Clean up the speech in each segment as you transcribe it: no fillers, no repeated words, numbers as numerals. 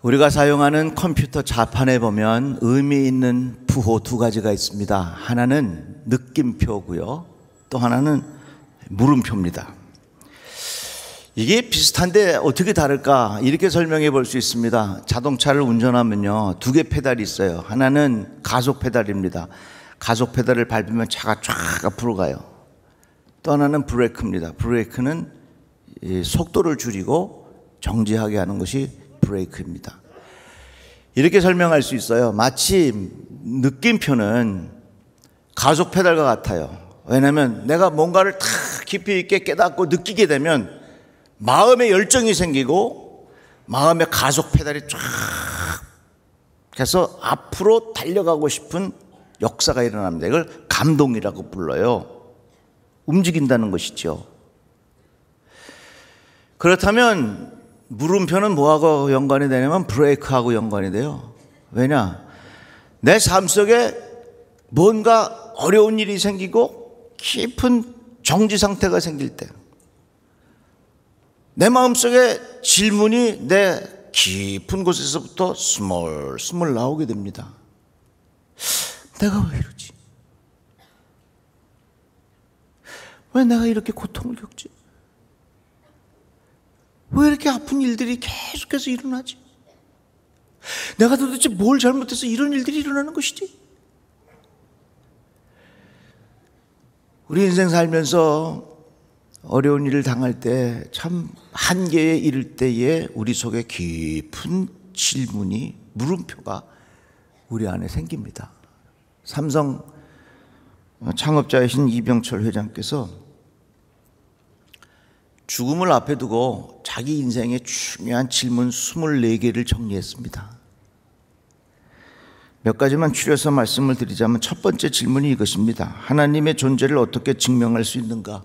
우리가 사용하는 컴퓨터 자판에 보면 의미 있는 부호 두 가지가 있습니다. 하나는 느낌표고요, 또 하나는 물음표입니다. 이게 비슷한데 어떻게 다를까? 이렇게 설명해 볼 수 있습니다. 자동차를 운전하면요, 두 개 페달이 있어요. 하나는 가속 페달입니다. 가속 페달을 밟으면 차가 쫙 앞으로 가요. 또 하나는 브레이크입니다. 브레이크는 속도를 줄이고 정지하게 하는 것이 브레이크입니다. 이렇게 설명할 수 있어요. 마치 느낌표는 가속 페달과 같아요. 왜냐하면 내가 뭔가를 탁 깊이 있게 깨닫고 느끼게 되면 마음의 열정이 생기고 마음의 가속 페달이 쫙 해서 앞으로 달려가고 싶은 역사가 일어납니다. 이걸 감동이라고 불러요. 움직인다는 것이죠. 그렇다면 물음표는 뭐하고 연관이 되냐면 브레이크하고 연관이 돼요. 왜냐? 내 삶 속에 뭔가 어려운 일이 생기고 깊은 정지 상태가 생길 때, 내 마음속에 질문이 내 깊은 곳에서부터 스멀스멀 나오게 됩니다. 내가 왜 이러지? 왜 내가 이렇게 고통을 겪지? 왜 이렇게 아픈 일들이 계속해서 일어나지? 내가 도대체 뭘 잘못해서 이런 일들이 일어나는 것이지? 우리 인생 살면서 어려운 일을 당할 때, 참 한계에 이를 때에 우리 속에 깊은 질문이, 물음표가 우리 안에 생깁니다. 삼성 창업자이신 이병철 회장께서 죽음을 앞에 두고 자기 인생의 중요한 질문 24개를 정리했습니다. 몇 가지만 추려서 말씀을 드리자면, 첫 번째 질문이 이것입니다. 하나님의 존재를 어떻게 증명할 수 있는가?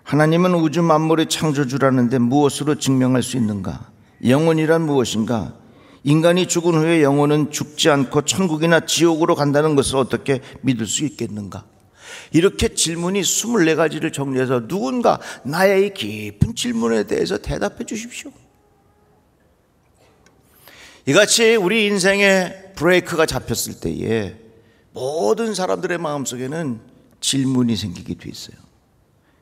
하나님은 우주 만물의 창조주라는데 무엇으로 증명할 수 있는가? 영혼이란 무엇인가? 인간이 죽은 후에 영혼은 죽지 않고 천국이나 지옥으로 간다는 것을 어떻게 믿을 수 있겠는가? 이렇게 질문이 24가지를 정리해서 누군가 나의 이 깊은 질문에 대해서 대답해 주십시오. 이같이 우리 인생에 브레이크가 잡혔을 때에 모든 사람들의 마음속에는 질문이 생기게 돼 있어요.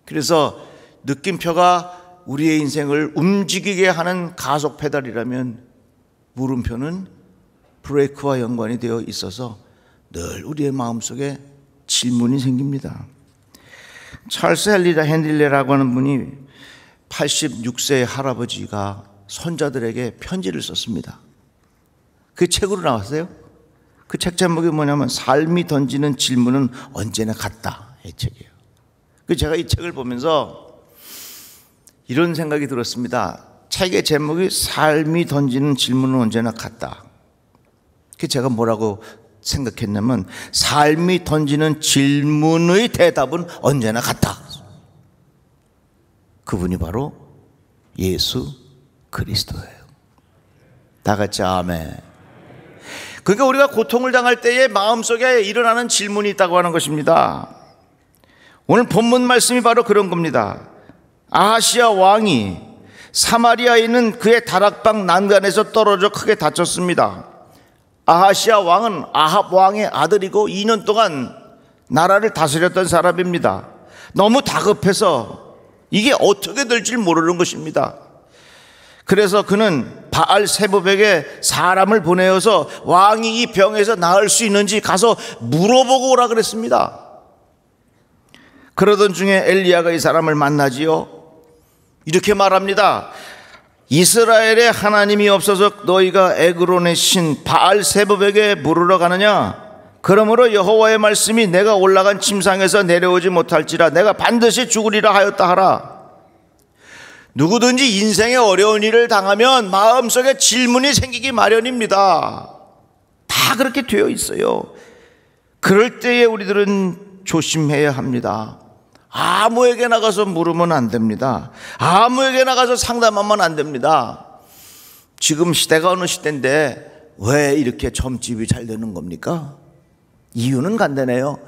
그래서 느낌표가 우리의 인생을 움직이게 하는 가속 페달이라면, 물음표는 브레이크와 연관이 되어 있어서 늘 우리의 마음속에 질문이 생깁니다. 찰스 헨리 핸딜레라고 하는 분이 86세의 할아버지가 손자들에게 편지를 썼습니다. 그 책으로 나왔어요. 그 책 제목이 뭐냐면 삶이 던지는 질문은 언제나 같다, 이 책이에요. 제가 이 책을 보면서 이런 생각이 들었습니다. 책의 제목이 삶이 던지는 질문은 언제나 같다. 제가 뭐라고 생각했냐면, 삶이 던지는 질문의 대답은 언제나 같다. 그분이 바로 예수 그리스도예요. 다 같이 아멘. 그러니까 우리가 고통을 당할 때에 마음속에 일어나는 질문이 있다고 하는 것입니다. 오늘 본문 말씀이 바로 그런 겁니다. 아하시아 왕이 사마리아에 있는 그의 다락방 난간에서 떨어져 크게 다쳤습니다. 아하시아 왕은 아합 왕의 아들이고 2년 동안 나라를 다스렸던 사람입니다. 너무 다급해서 이게 어떻게 될지 모르는 것입니다. 그래서 그는 바알 세부백에 사람을 보내어서 왕이 이 병에서 나을 수 있는지 가서 물어보고 오라 그랬습니다. 그러던 중에 엘리야가 이 사람을 만나지요. 이렇게 말합니다. 이스라엘에 하나님이 없어서 너희가 에그론의 신 바알 세부백에 물으러 가느냐? 그러므로 여호와의 말씀이 내가 올라간 침상에서 내려오지 못할지라 내가 반드시 죽으리라 하였다 하라. 누구든지 인생의 어려운 일을 당하면 마음속에 질문이 생기기 마련입니다. 다 그렇게 되어 있어요. 그럴 때에 우리들은 조심해야 합니다. 아무에게 나가서 물으면 안 됩니다. 아무에게 나가서 상담하면 안 됩니다. 지금 시대가 어느 시대인데 왜 이렇게 점집이 잘 되는 겁니까? 이유는 간단해요.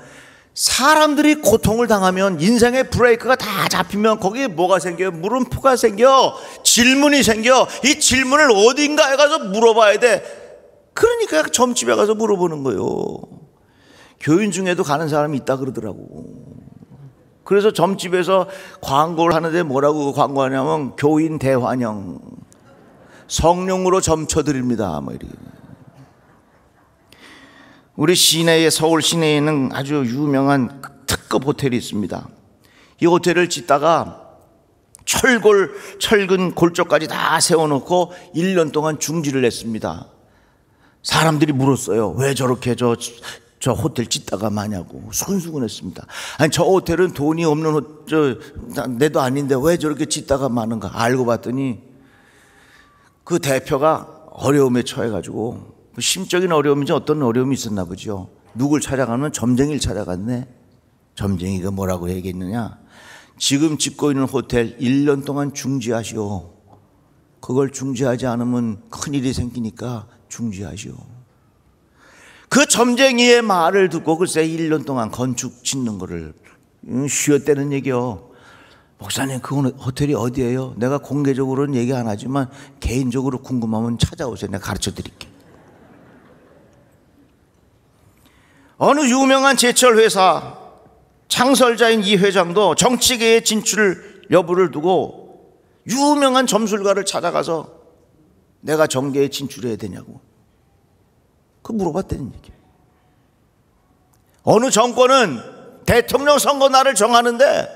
사람들이 고통을 당하면, 인생의 브레이크가 다 잡히면 거기에 뭐가 생겨요? 물음표가 생겨, 질문이 생겨. 이 질문을 어딘가에 가서 물어봐야 돼. 그러니까 점집에 가서 물어보는 거예요. 교인 중에도 가는 사람이 있다 그러더라고. 그래서 점집에서 광고를 하는데 뭐라고 광고하냐면 교인 대환영, 성령으로 점쳐드립니다, 뭐 이렇게. 우리 시내에, 서울 시내에는 아주 유명한 특급 호텔이 있습니다. 이 호텔을 짓다가 철근 골조까지 다 세워놓고 1년 동안 중지를 했습니다. 사람들이 물었어요. 왜 저렇게 저 호텔 짓다가 마냐고. 수근수근했습니다. 아니, 저 호텔은 돈이 없는 내도 아닌데 왜 저렇게 짓다가 마는가. 알고 봤더니 그 대표가 어려움에 처해가지고, 심적인 어려움인지 어떤 어려움이 있었나 보죠. 누굴 찾아가면 점쟁이를 찾아갔네. 점쟁이가 뭐라고 얘기했느냐. 지금 짓고 있는 호텔 1년 동안 중지하시오. 그걸 중지하지 않으면 큰일이 생기니까 중지하시오. 그 점쟁이의 말을 듣고 글쎄 1년 동안 건축 짓는 거를 쉬었다는 얘기요. 목사님, 그 호텔이 어디예요? 내가 공개적으로는 얘기 안 하지만 개인적으로 궁금하면 찾아오세요. 내가 가르쳐 드릴게요. 어느 유명한 제철 회사 창설자인 이 회장도 정치계의 진출 여부를 두고 유명한 점술가를 찾아가서 내가 정계에 진출해야 되냐고 물어봤다는 얘기예요. 어느 정권은 대통령 선거 날을 정하는데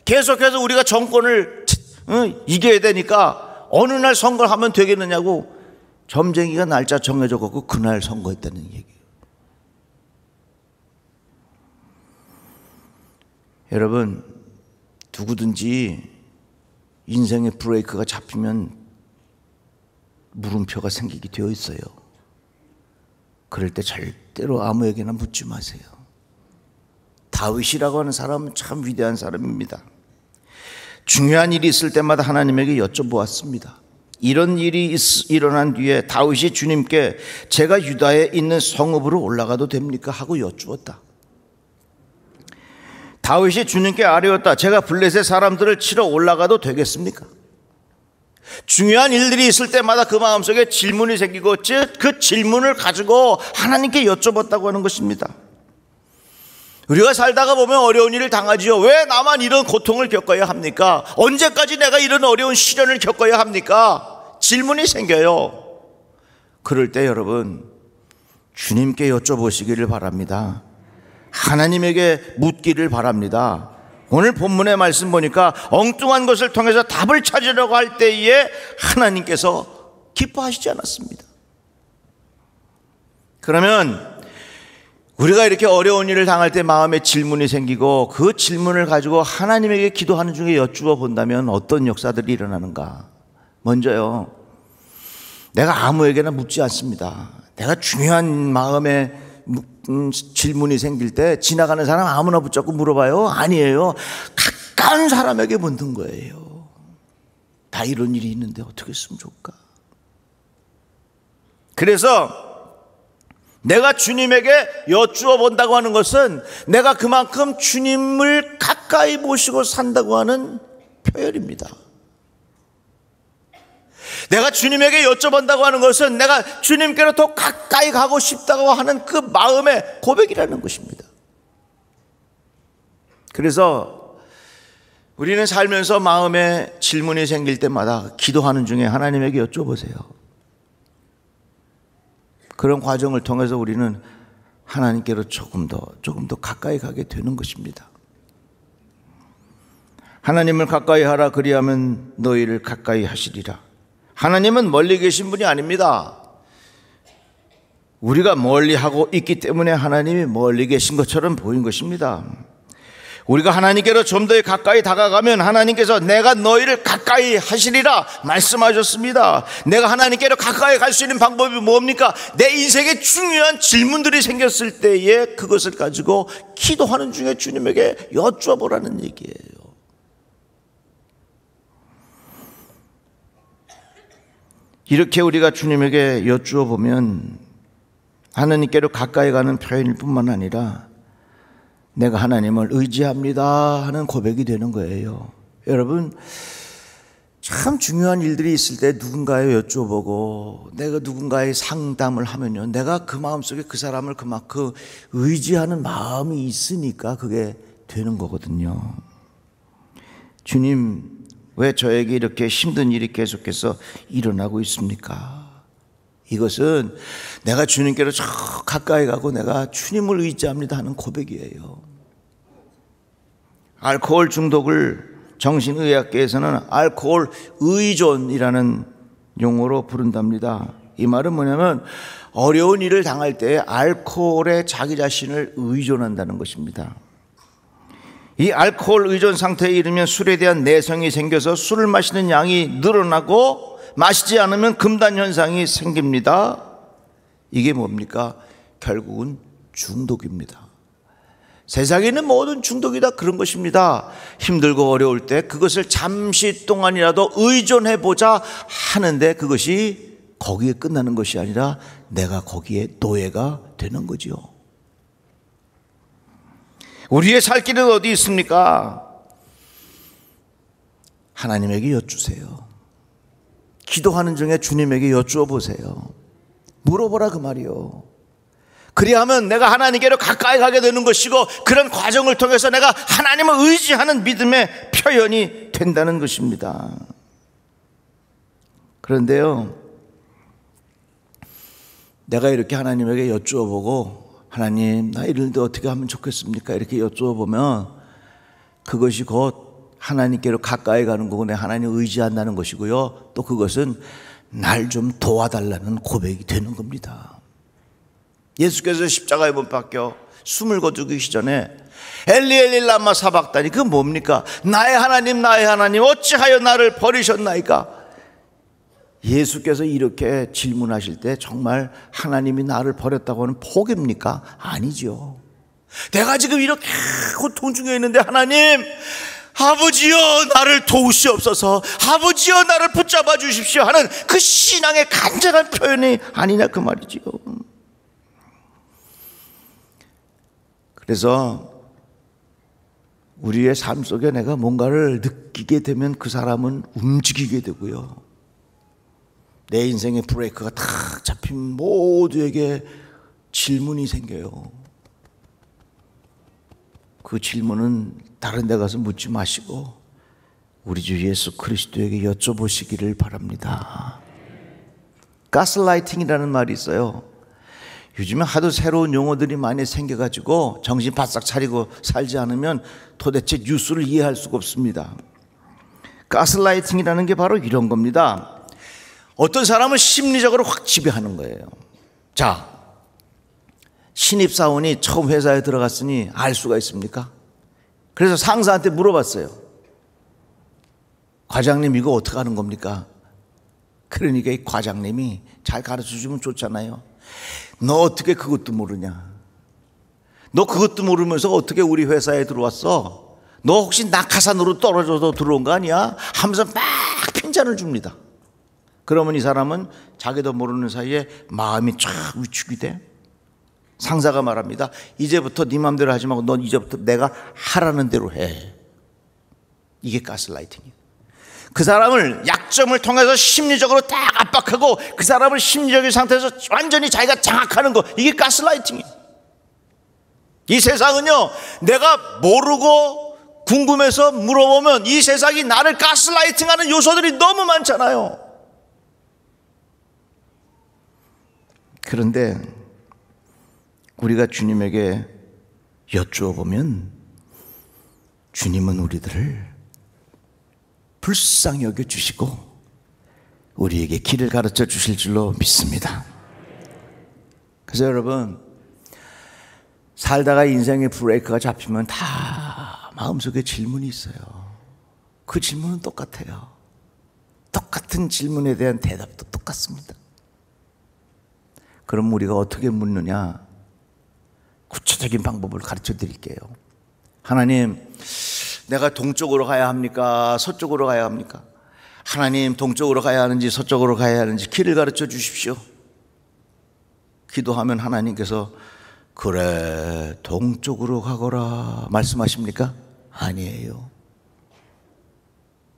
계속해서 우리가 정권을 이겨야 되니까 어느 날 선거를 하면 되겠느냐고 점쟁이가 날짜 정해져 갖고 그날 선거했다는 얘기예요. 여러분, 누구든지 인생의 브레이크가 잡히면 물음표가 생기게 되어 있어요. 그럴 때 절대로 아무에게나 묻지 마세요. 다윗이라고 하는 사람은 참 위대한 사람입니다. 중요한 일이 있을 때마다 하나님에게 여쭤보았습니다. 이런 일이 일어난 뒤에 다윗이 주님께 제가 유다에 있는 성읍으로 올라가도 됩니까? 하고 여쭈었다. 다윗이 주님께 아뢰었다. 제가 블레셋 사람들을 치러 올라가도 되겠습니까? 중요한 일들이 있을 때마다 그 마음속에 질문이 생기고 그 질문을 가지고 하나님께 여쭤봤다고 하는 것입니다. 우리가 살다가 보면 어려운 일을 당하지요. 왜 나만 이런 고통을 겪어야 합니까? 언제까지 내가 이런 어려운 시련을 겪어야 합니까? 질문이 생겨요. 그럴 때 여러분, 주님께 여쭤보시기를 바랍니다. 하나님에게 묻기를 바랍니다. 오늘 본문의 말씀 보니까 엉뚱한 것을 통해서 답을 찾으려고 할 때에 하나님께서 기뻐하시지 않았습니다. 그러면 우리가 이렇게 어려운 일을 당할 때 마음에 질문이 생기고 그 질문을 가지고 하나님에게 기도하는 중에 여쭈어 본다면 어떤 역사들이 일어나는가? 먼저요, 내가 아무에게나 묻지 않습니다. 내가 중요한 마음에 질문이 생길 때 지나가는 사람 아무나 붙잡고 물어봐요? 아니에요. 가까운 사람에게 묻는 거예요. 나 이런 일이 있는데 어떻게 했으면 좋을까? 그래서 내가 주님에게 여쭈어 본다고 하는 것은 내가 그만큼 주님을 가까이 모시고 산다고 하는 표현입니다. 내가 주님에게 여쭤본다고 하는 것은 내가 주님께로 더 가까이 가고 싶다고 하는 그 마음의 고백이라는 것입니다. 그래서 우리는 살면서 마음에 질문이 생길 때마다 기도하는 중에 하나님에게 여쭤보세요. 그런 과정을 통해서 우리는 하나님께로 조금 더 가까이 가게 되는 것입니다. 하나님을 가까이 하라, 그리하면 너희를 가까이 하시리라. 하나님은 멀리 계신 분이 아닙니다. 우리가 멀리 하고 있기 때문에 하나님이 멀리 계신 것처럼 보인 것입니다. 우리가 하나님께로 좀 더 가까이 다가가면 하나님께서 내가 너희를 가까이 하시리라 말씀하셨습니다. 내가 하나님께로 가까이 갈 수 있는 방법이 뭡니까? 내 인생에 중요한 질문들이 생겼을 때에 그것을 가지고 기도하는 중에 주님에게 여쭤보라는 얘기예요. 이렇게 우리가 주님에게 여쭈어 보면 하나님께로 가까이 가는 표현일 뿐만 아니라 내가 하나님을 의지합니다 하는 고백이 되는 거예요. 여러분, 참 중요한 일들이 있을 때 누군가에 여쭤보고 내가 누군가의 상담을 하면요, 내가 그 마음속에 그 사람을 그만큼 의지하는 마음이 있으니까 그게 되는 거거든요. 주님, 왜 저에게 이렇게 힘든 일이 계속해서 일어나고 있습니까? 이것은 내가 주님께로 저 가까이 가고 내가 주님을 의지합니다 하는 고백이에요. 알코올 중독을 정신의학계에서는 알코올 의존이라는 용어로 부른답니다. 이 말은 뭐냐면 어려운 일을 당할 때 알코올에 자기 자신을 의존한다는 것입니다. 이 알코올 의존 상태에 이르면 술에 대한 내성이 생겨서 술을 마시는 양이 늘어나고 마시지 않으면 금단 현상이 생깁니다. 이게 뭡니까? 결국은 중독입니다. 세상에 있는 모든 중독이 다 그런 것입니다. 힘들고 어려울 때 그것을 잠시 동안이라도 의존해보자 하는데 그것이 거기에 끝나는 것이 아니라 내가 거기에 노예가 되는 거지요. 우리의 살 길은 어디 있습니까? 하나님에게 여쭈세요. 기도하는 중에 주님에게 여쭈어 보세요. 물어보라 그 말이요. 그리하면 내가 하나님께로 가까이 가게 되는 것이고 그런 과정을 통해서 내가 하나님을 의지하는 믿음의 표현이 된다는 것입니다. 그런데요, 내가 이렇게 하나님에게 여쭈어보고 하나님, 나 이런데 어떻게 하면 좋겠습니까? 이렇게 여쭈어보면 그것이 곧 하나님께로 가까이 가는 거고 내가 하나님을 의지한다는 것이고요, 또 그것은 날 좀 도와달라는 고백이 되는 겁니다. 예수께서 십자가에 못 박혀 숨을 거두기 전에 엘리 엘리 라마 사박다니, 그건 뭡니까? 나의 하나님 나의 하나님 어찌하여 나를 버리셨나이까? 예수께서 이렇게 질문하실 때 정말 하나님이 나를 버렸다고 하는 포기입니까? 아니죠. 내가 지금 이렇게 고통 중에 있는데 하나님, 아버지여 나를 도우시옵소서, 아버지여 나를 붙잡아 주십시오 하는 그 신앙의 간절한 표현이 아니냐 그 말이지요. 그래서 우리의 삶 속에 내가 뭔가를 느끼게 되면 그 사람은 움직이게 되고요, 내 인생의 브레이크가 탁 잡힌 모두에게 질문이 생겨요. 그 질문은 다른 데 가서 묻지 마시고 우리 주 예수 그리스도에게 여쭤보시기를 바랍니다. 가스라이팅이라는 말이 있어요. 요즘에 하도 새로운 용어들이 많이 생겨가지고 정신 바싹 차리고 살지 않으면 도대체 뉴스를 이해할 수가 없습니다. 가스라이팅이라는 게 바로 이런 겁니다. 어떤 사람은 심리적으로 확 지배하는 거예요. 자, 신입사원이 처음 회사에 들어갔으니 알 수가 있습니까? 그래서 상사한테 물어봤어요. 과장님, 이거 어떻게 하는 겁니까? 그러니까 이 과장님이 잘 가르쳐주면 좋잖아요. 너 어떻게 그것도 모르냐? 너 그것도 모르면서 어떻게 우리 회사에 들어왔어? 너 혹시 낙하산으로 떨어져서 들어온 거 아니야? 하면서 막 핀잔을 줍니다. 그러면 이 사람은 자기도 모르는 사이에 마음이 쫙 위축이 돼. 상사가 말합니다. 이제부터 네 마음대로 하지 말고 넌 이제부터 내가 하라는 대로 해. 이게 가스라이팅이에요. 그 사람을 약점을 통해서 심리적으로 딱 압박하고 그 사람을 심리적인 상태에서 완전히 자기가 장악하는 거, 이게 가스라이팅이에요. 이 세상은요, 내가 모르고 궁금해서 물어보면 이 세상이 나를 가스라이팅하는 요소들이 너무 많잖아요. 그런데 우리가 주님에게 여쭈어 보면 주님은 우리들을 불쌍히 여겨 주시고 우리에게 길을 가르쳐 주실 줄로 믿습니다. 그래서 여러분, 살다가 인생의 브레이크가 잡히면 다 마음속에 질문이 있어요. 그 질문은 똑같아요. 똑같은 질문에 대한 대답도 똑같습니다. 그럼 우리가 어떻게 묻느냐? 구체적인 방법을 가르쳐 드릴게요. 하나님, 내가 동쪽으로 가야 합니까? 서쪽으로 가야 합니까? 하나님, 동쪽으로 가야 하는지 서쪽으로 가야 하는지 길을 가르쳐 주십시오. 기도하면 하나님께서 그래 동쪽으로 가거라 말씀하십니까? 아니에요.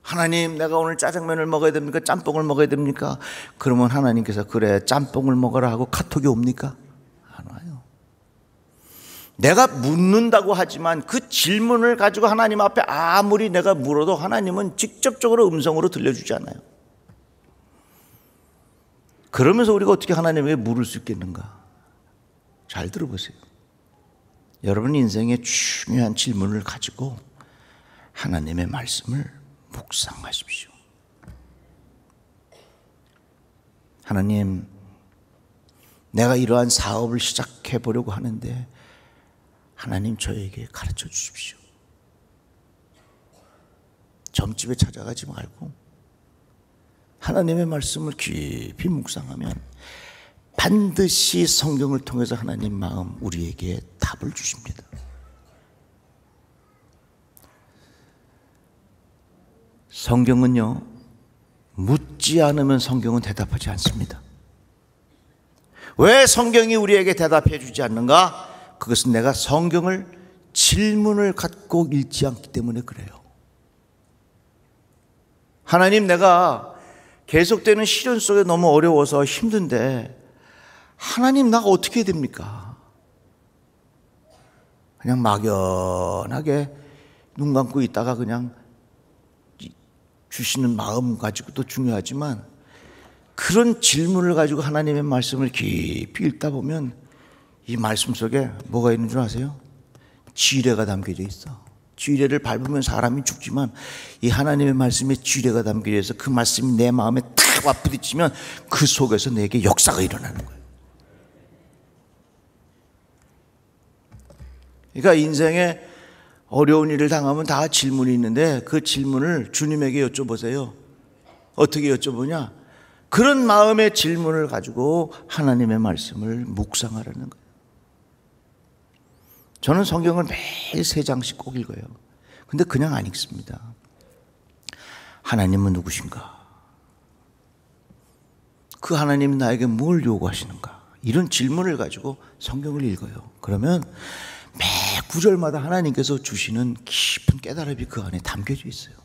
하나님, 내가 오늘 짜장면을 먹어야 됩니까? 짬뽕을 먹어야 됩니까? 그러면 하나님께서 그래 짬뽕을 먹어라 하고 카톡이 옵니까? 안 와요. 내가 묻는다고 하지만 그 질문을 가지고 하나님 앞에 아무리 내가 물어도 하나님은 직접적으로 음성으로 들려주지 않아요. 그러면서 우리가 어떻게 하나님에게 물을 수 있겠는가? 잘 들어보세요. 여러분 인생의 중요한 질문을 가지고 하나님의 말씀을 묵상하십시오. 하나님, 내가 이러한 사업을 시작해 보려고 하는데 하나님 저에게 가르쳐 주십시오. 점집에 찾아가지 말고 하나님의 말씀을 깊이 묵상하면 반드시 성경을 통해서 하나님 마음 우리에게 답을 주십니다. 성경은요, 묻지 않으면 성경은 대답하지 않습니다. 왜 성경이 우리에게 대답해 주지 않는가? 그것은 내가 성경을 질문을 갖고 읽지 않기 때문에 그래요. 하나님, 내가 계속되는 시련 속에 너무 어려워서 힘든데 하나님, 나가 어떻게 해야 됩니까? 그냥 막연하게 눈 감고 있다가 그냥 주시는 마음 가지고도 중요하지만 그런 질문을 가지고 하나님의 말씀을 깊이 읽다 보면 이 말씀 속에 뭐가 있는 줄 아세요? 지뢰가 담겨져 있어. 지뢰를 밟으면 사람이 죽지만 이 하나님의 말씀에 지뢰가 담겨져 있어. 그 말씀이 내 마음에 탁 와부딪히면 그 속에서 내게 역사가 일어나는 거예요. 그러니까 인생에 어려운 일을 당하면 다 질문이 있는데 그 질문을 주님에게 여쭤보세요. 어떻게 여쭤보냐? 그런 마음의 질문을 가지고 하나님의 말씀을 묵상하라는 거예요. 저는 성경을 매일 3장씩 꼭 읽어요. 근데 그냥 안 읽습니다. 하나님은 누구신가? 그 하나님이 나에게 뭘 요구하시는가? 이런 질문을 가지고 성경을 읽어요. 그러면 매 구절마다 하나님께서 주시는 깊은 깨달음이 그 안에 담겨져 있어요.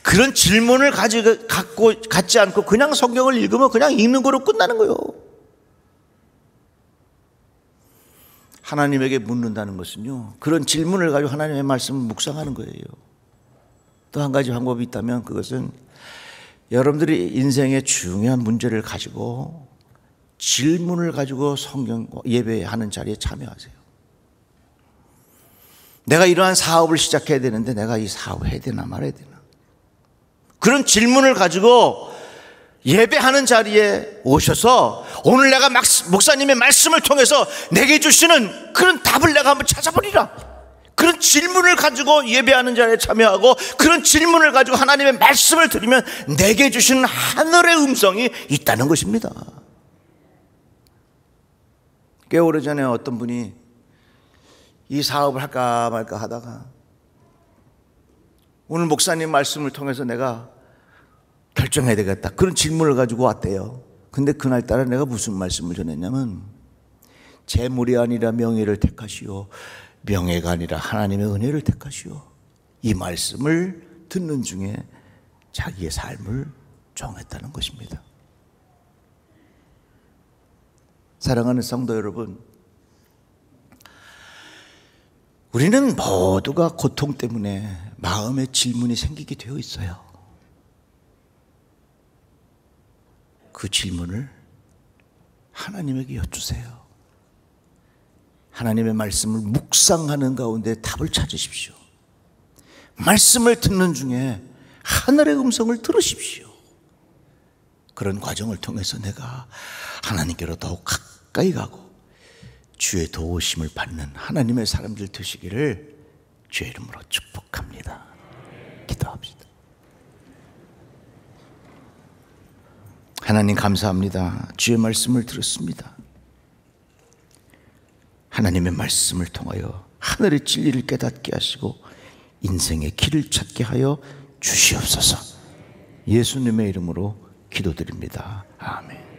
그런 질문을 갖지 않고 그냥 성경을 읽으면 그냥 읽는 거로 끝나는 거예요. 하나님에게 묻는다는 것은요, 그런 질문을 가지고 하나님의 말씀을 묵상하는 거예요. 또 한 가지 방법이 있다면 그것은 여러분들이 인생의 중요한 문제를 가지고 질문을 가지고 성경 예배하는 자리에 참여하세요. 내가 이러한 사업을 시작해야 되는데 내가 이 사업을 해야 되나 말아야 되나? 그런 질문을 가지고 예배하는 자리에 오셔서 오늘 내가 목사님의 말씀을 통해서 내게 주시는 그런 답을 내가 한번 찾아보리라. 그런 질문을 가지고 예배하는 자리에 참여하고 그런 질문을 가지고 하나님의 말씀을 들으면 내게 주시는 하늘의 음성이 있다는 것입니다. 꽤 오래전에 어떤 분이 이 사업을 할까 말까 하다가 오늘 목사님 말씀을 통해서 내가 결정해야 되겠다, 그런 질문을 가지고 왔대요. 근데 그날따라 내가 무슨 말씀을 전했냐면 재물이 아니라 명예를 택하시오, 명예가 아니라 하나님의 은혜를 택하시오. 이 말씀을 듣는 중에 자기의 삶을 정했다는 것입니다. 사랑하는 성도 여러분, 우리는 모두가 고통 때문에 마음의 질문이 생기게 되어 있어요. 그 질문을 하나님에게 여쭈세요. 하나님의 말씀을 묵상하는 가운데 답을 찾으십시오. 말씀을 듣는 중에 하늘의 음성을 들으십시오. 그런 과정을 통해서 내가 하나님께로 더욱 가까이 가고 주의 도우심을 받는 하나님의 사람들 되시기를 주의 이름으로 축복합니다. 기도합시다. 하나님 감사합니다. 주의 말씀을 들었습니다. 하나님의 말씀을 통하여 하늘의 진리를 깨닫게 하시고 인생의 길을 찾게 하여 주시옵소서. 예수님의 이름으로 기도드립니다. 아멘.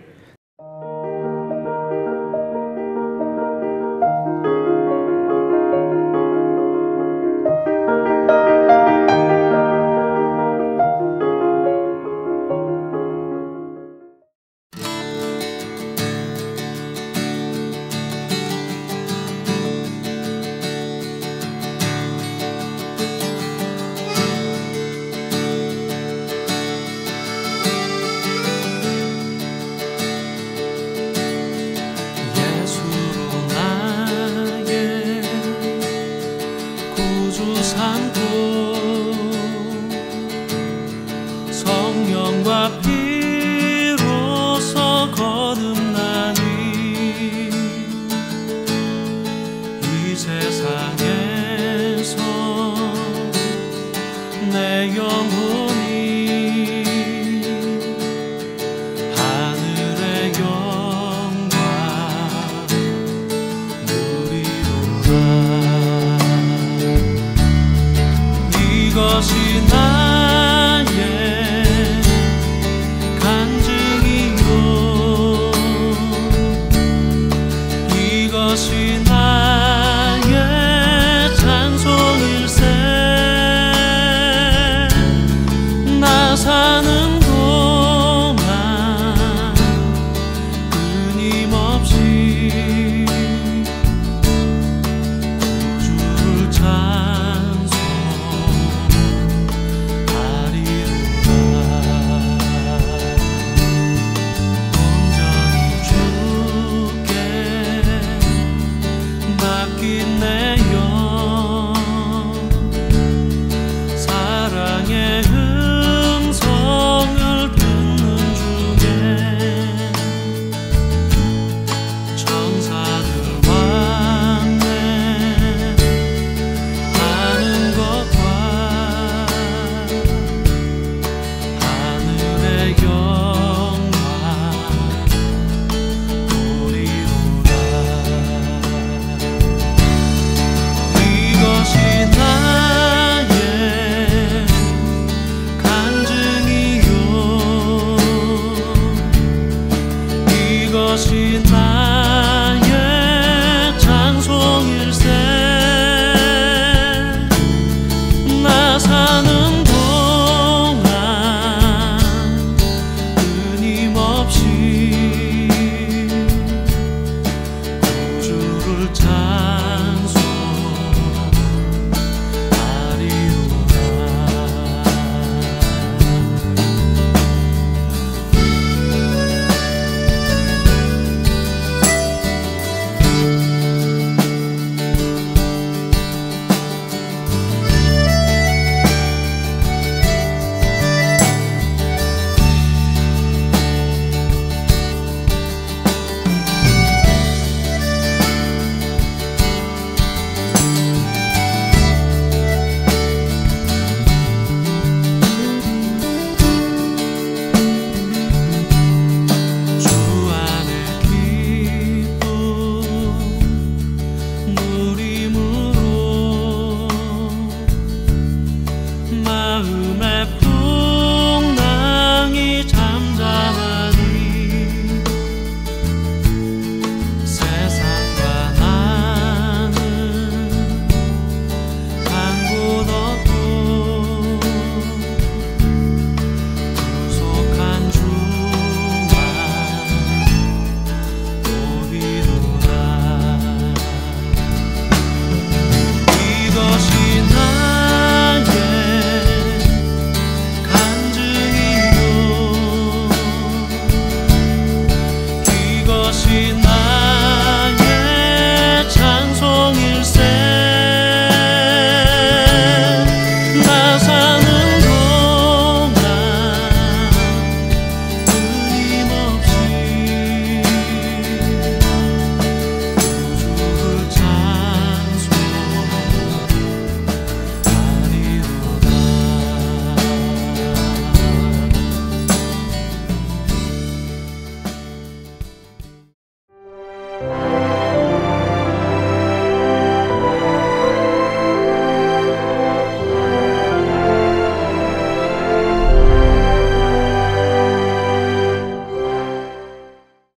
다시 나